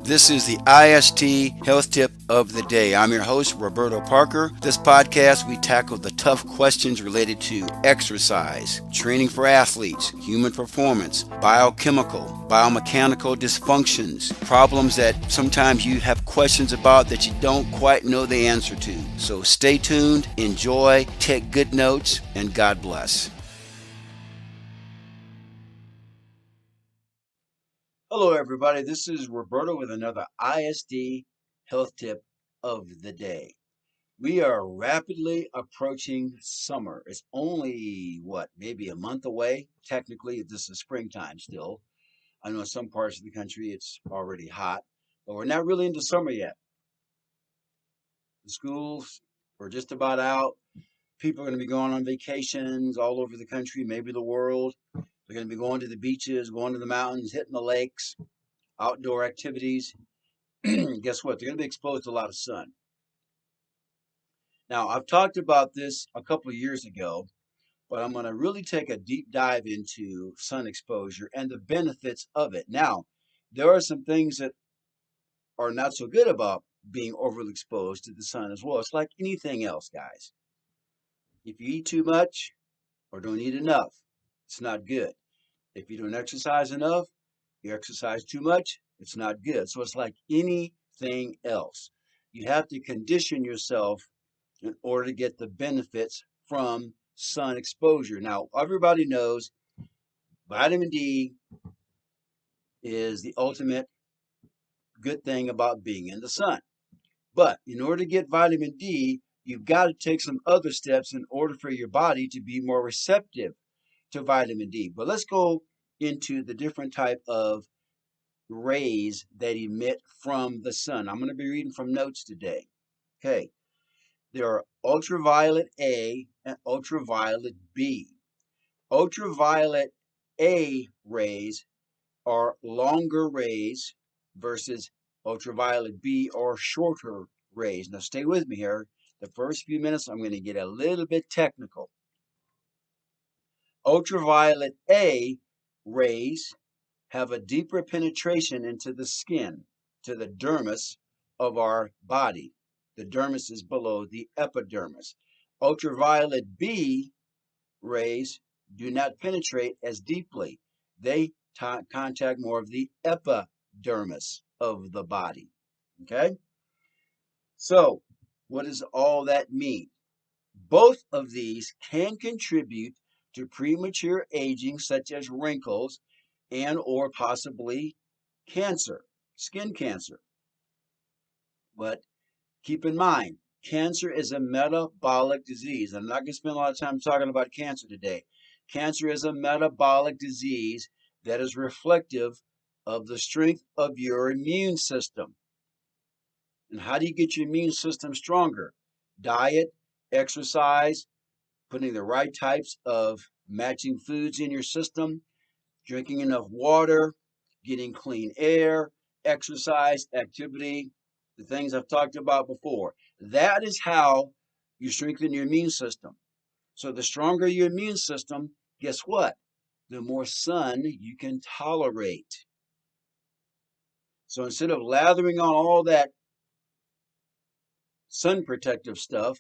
This is the IST Health Tip of the Day. I'm your host, Roberto Parker. This podcast, we tackle the tough questions related to exercise, training for athletes, human performance, biochemical, biomechanical dysfunctions, problems that sometimes you have questions about that you don't quite know the answer to. So stay tuned, enjoy, take good notes, and God bless. Hello, everybody. This is Roberto with another ISD Health Tip of the Day. We are rapidly approaching summer. It's only, maybe a month away. Technically, this is springtime still. I know in some parts of the country it's already hot, but we're not really into summer yet. The schools are just about out. People are going to be going on vacations all over the country, maybe the world. They're going to be going to the beaches, going to the mountains, hitting the lakes, outdoor activities. Guess what? They're going to be exposed to a lot of sun. Now, I've talked about this a couple of years ago, but I'm going to really take a deep dive into sun exposure and the benefits of it. Now, there are some things that are not so good about being overly exposed to the sun as well. It's like anything else, guys. If you eat too much or don't eat enough, it's not good. If you don't exercise enough, you exercise too much, it's not good. So it's like anything else. You have to condition yourself in order to get the benefits from sun exposure. Now, everybody knows vitamin D is the ultimate good thing about being in the sun. But in order to get vitamin D, you've got to take some other steps in order for your body to be more receptive to vitamin D. But let's go into the different type of rays that emit from the sun. I'm going to be reading from notes today. Okay. There are ultraviolet A and ultraviolet B. Ultraviolet A rays are longer rays versus ultraviolet B or shorter rays. Now stay with me here. The first few minutes I'm going to get a little bit technical. Ultraviolet A rays have a deeper penetration into the skin, to the dermis of our body. The dermis is below the epidermis. Ultraviolet B rays do not penetrate as deeply. They contact more of the epidermis of the body. Okay? So, what does all that mean? Both of these can contribute to premature aging, such as wrinkles and or possibly cancer, skin cancer. But keep in mind, cancer is a metabolic disease. I'm not going to spend a lot of time talking about cancer today. Cancer is a metabolic disease that is reflective of the strength of your immune system. And how do you get your immune system stronger? Diet, exercise, putting the right types of matching foods in your system, drinking enough water, getting clean air, exercise, activity, the things I've talked about before. That is how you strengthen your immune system. So the stronger your immune system, guess what? The more sun you can tolerate. So instead of lathering on all that sun protective stuff,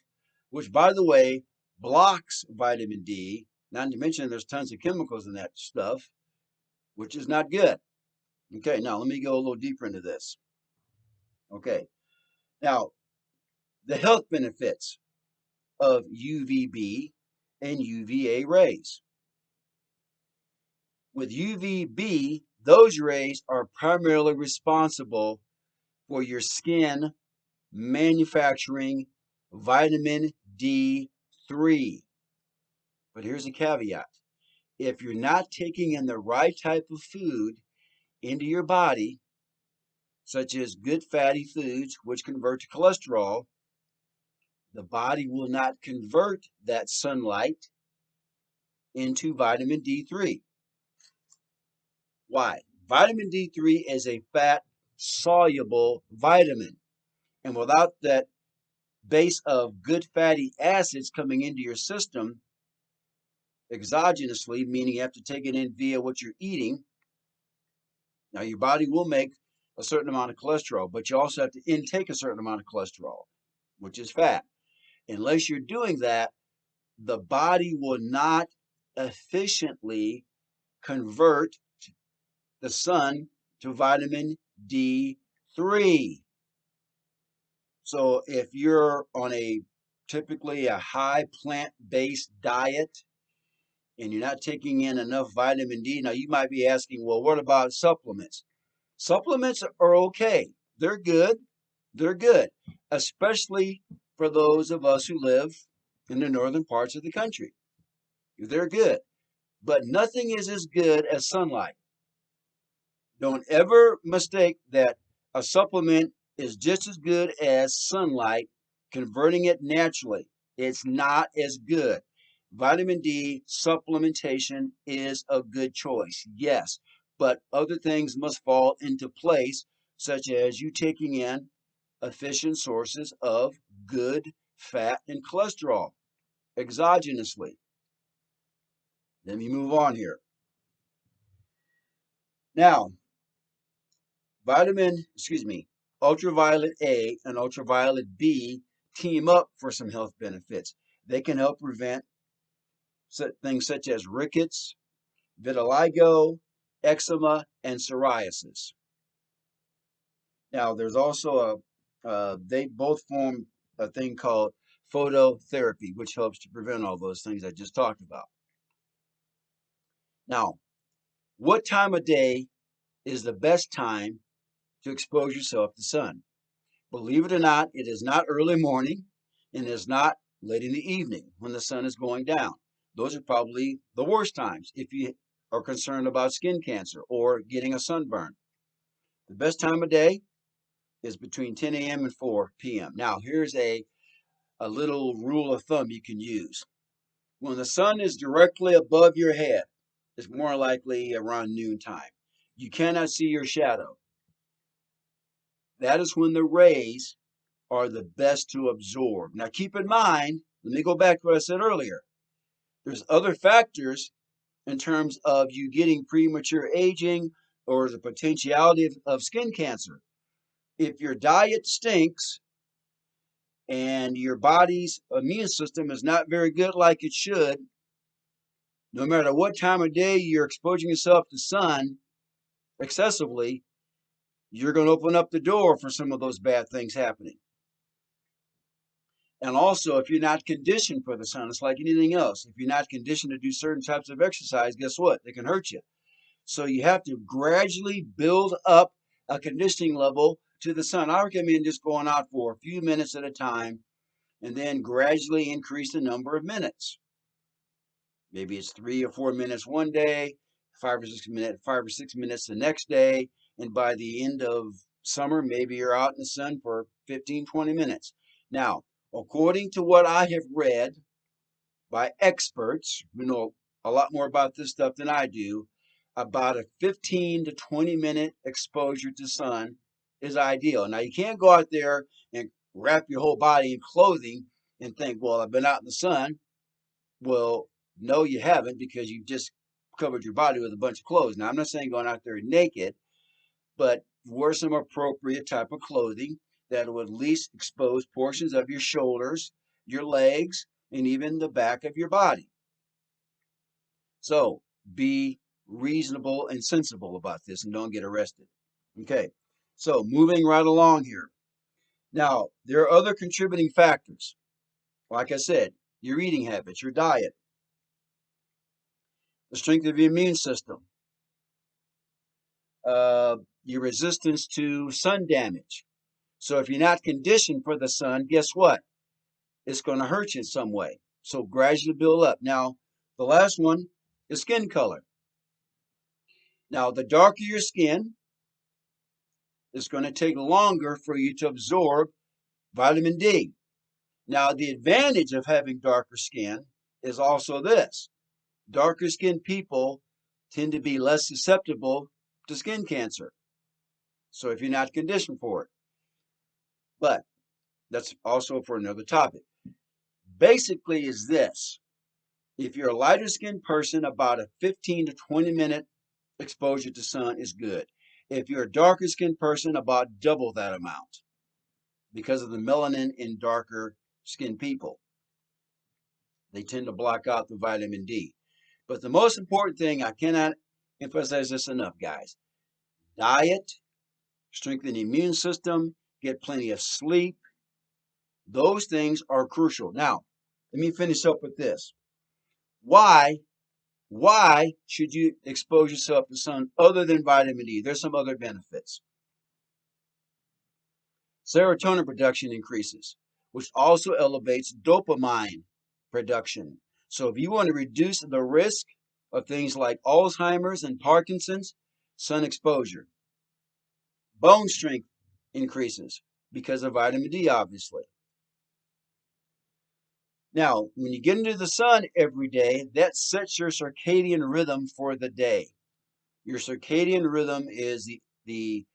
which by the way blocks vitamin D, not to mention there's tons of chemicals in that stuff, which is not good. Okay, now let me go a little deeper into this. Okay, now the health benefits of UVB and UVA rays. With UVB, those rays are primarily responsible for your skin manufacturing vitamin D3. But here's a caveat. If you're not taking in the right type of food into your body, such as good fatty foods, which convert to cholesterol, the body will not convert that sunlight into vitamin D3. Why? Vitamin D3 is a fat soluble vitamin. And without that base of good fatty acids coming into your system exogenously, meaning you have to take it in via what you're eating, now your body will make a certain amount of cholesterol, but you also have to intake a certain amount of cholesterol, which is fat. Unless you're doing that, the body will not efficiently convert the sun to vitamin D3. So if you're on typically a high plant-based diet and you're not taking in enough vitamin D, now you might be asking, well, what about supplements? Supplements are okay. They're good. They're good, especially for those of us who live in the northern parts of the country. They're good, but nothing is as good as sunlight. Don't ever mistake that a supplement is just as good as sunlight, converting it naturally. It's not as good. Vitamin D supplementation is a good choice, yes, but other things must fall into place, such as you taking in efficient sources of good fat and cholesterol exogenously. Let me move on here. Now, ultraviolet A and ultraviolet B team up for some health benefits. They can help prevent things such as rickets, vitiligo, eczema, and psoriasis. Now, there's also they both form a thing called phototherapy, which helps to prevent all those things I just talked about. Now, what time of day is the best time to expose yourself to sun? Believe it or not, it is not early morning and it is not late in the evening when the sun is going down. Those are probably the worst times if you are concerned about skin cancer or getting a sunburn. The best time of day is between 10 a.m. and 4 p.m. Now, here's a little rule of thumb you can use. When the sun is directly above your head, it's more likely around noon time. You cannot see your shadow. That is when the rays are the best to absorb. Now, keep in mind, let me go back to what I said earlier. There's other factors in terms of you getting premature aging or the potentiality of skin cancer. If your diet stinks and your body's immune system is not very good like it should, no matter what time of day you're exposing yourself to sun excessively, you're going to open up the door for some of those bad things happening. And also, if you're not conditioned for the sun, it's like anything else. If you're not conditioned to do certain types of exercise, guess what? They can hurt you. So you have to gradually build up a conditioning level to the sun. I recommend just going out for a few minutes at a time and then gradually increase the number of minutes. Maybe it's 3 or 4 minutes one day, 5 or 6 minutes the next day, and by the end of summer, maybe you're out in the sun for 15, 20 minutes. Now, according to what I have read by experts who know a lot more about this stuff than I do, about a 15 to 20-minute exposure to sun is ideal. Now, you can't go out there and wrap your whole body in clothing and think, well, I've been out in the sun. Well, no, you haven't, because you've just covered your body with a bunch of clothes. Now, I'm not saying going out there naked, but wear some appropriate type of clothing that will at least expose portions of your shoulders, your legs, and even the back of your body. So be reasonable and sensible about this and don't get arrested. Okay, so moving right along here. Now, there are other contributing factors. Like I said, your eating habits, your diet, the strength of your immune system, your resistance to sun damage. So if you're not conditioned for the sun, guess what? It's going to hurt you in some way. So gradually build up. Now, the last one is skin color. Now, the darker your skin, it's going to take longer for you to absorb vitamin D. Now, the advantage of having darker skin is also this. Darker skinned people tend to be less susceptible to skin cancer. So if you're not conditioned for it. But that's also for another topic. Basically is this. If you're a lighter skinned person, about a 15 to 20 minute exposure to sun is good. If you're a darker skinned person, about double that amount because of the melanin in darker skinned people. They tend to block out the vitamin D. But the most important thing, I cannot emphasize this enough, guys. Diet, strengthen the immune system, get plenty of sleep. Those things are crucial. Now, let me finish up with this. Why should you expose yourself to sun other than vitamin D? There's some other benefits. Serotonin production increases, which also elevates dopamine production. So if you want to reduce the risk of things like Alzheimer's and Parkinson's, sun exposure. Bone strength increases because of vitamin D, obviously. Now, when you get into the sun every day, that sets your circadian rhythm for the day. Your circadian rhythm is the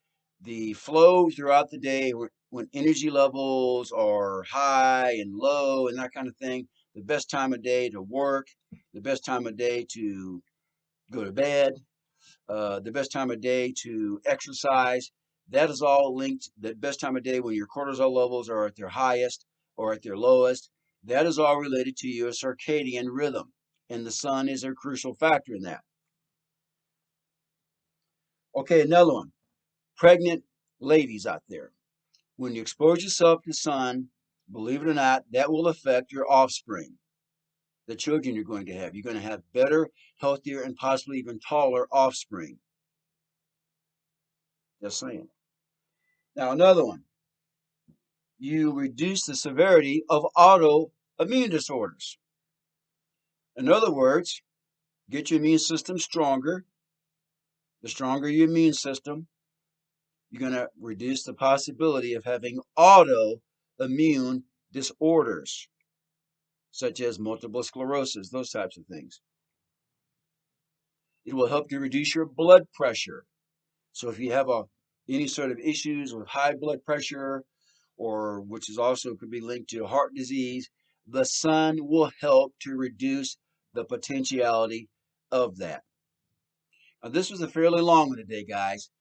flow throughout the day when energy levels are high and low and that kind of thing. The best time of day to work, the best time of day to go to bed, the best time of day to exercise. That is all linked. The best time of day when your cortisol levels are at their highest or at their lowest. That is all related to your circadian rhythm. And the sun is a crucial factor in that. Okay, another one. Pregnant ladies out there. When you expose yourself to sun, believe it or not, that will affect your offspring, the children you're going to have. You're going to have better, healthier, and possibly even taller offspring. Just saying. Now, another one. You reduce the severity of autoimmune disorders. In other words, get your immune system stronger. The stronger your immune system, you're going to reduce the possibility of having autoimmune disorders, such as multiple sclerosis, those types of things. It will help you reduce your blood pressure. So if you have any sort of issues with high blood pressure, or which is also could be linked to heart disease, the sun will help to reduce the potentiality of that. Now, this was a fairly long one today, guys.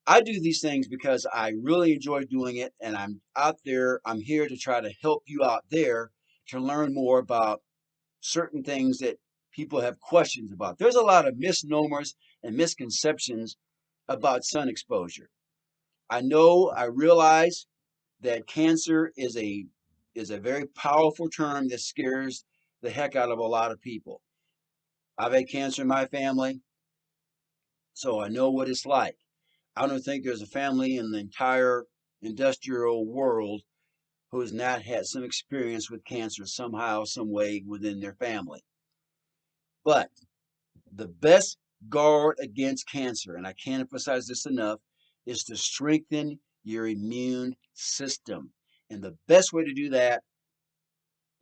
I do these things because I really enjoy doing it, and I'm out there. I'm here to try to help you out there to learn more about certain things that people have questions about. There's a lot of misnomers and misconceptions about sun exposure. I realize that cancer is a very powerful term that scares the heck out of a lot of people. I've had cancer in my family, so I know what it's like. I don't think there's a family in the entire industrial world who has not had some experience with cancer somehow, some way within their family. But the best guard against cancer, and I can't emphasize this enough, is to strengthen your immune system. And the best way to do that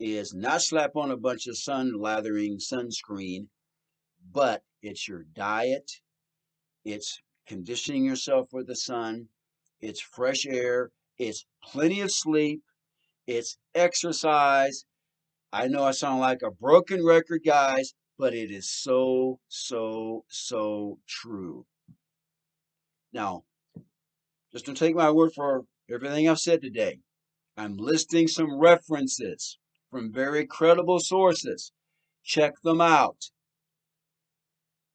is not slap on a bunch of sun lathering sunscreen, but it's your diet, it's conditioning yourself for the sun, it's fresh air, it's plenty of sleep, it's exercise. I know I sound like a broken record, guys, but it is so, so, so true. Now, just don't take my word for everything I've said today. I'm listing some references from very credible sources. Check them out.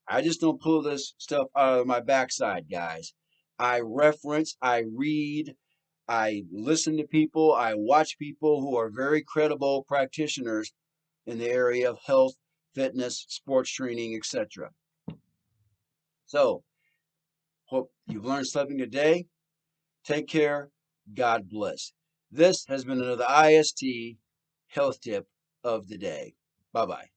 I just don't pull this stuff out of my backside, guys. I reference, I read, I listen to people, I watch people who are very credible practitioners in the area of health, fitness, sports training, etc. So, hope you've learned something today. Take care. God bless. This has been another IST health tip of the day. Bye-bye.